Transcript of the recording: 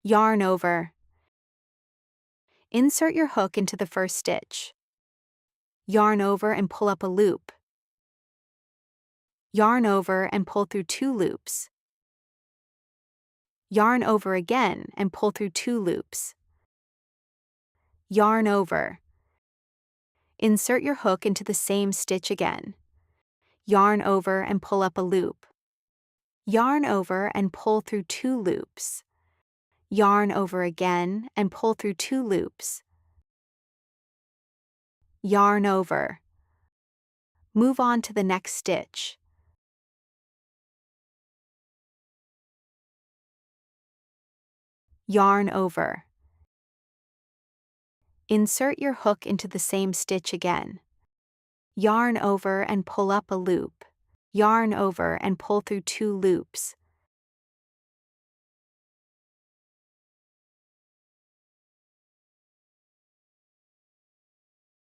Yarn over. Insert your hook into the first stitch. Yarn over and pull up a loop. Yarn over and pull through 2 loops. Yarn over again and pull through 2 loops. Yarn over. Insert your hook into the same stitch again. Yarn over and pull up a loop. Yarn over and pull through 2 loops. Yarn over again and pull through 2 loops. Yarn over. Move on to the next stitch. Yarn over. Insert your hook into the same stitch again. Yarn over and pull up a loop. Yarn over and pull through 2 loops.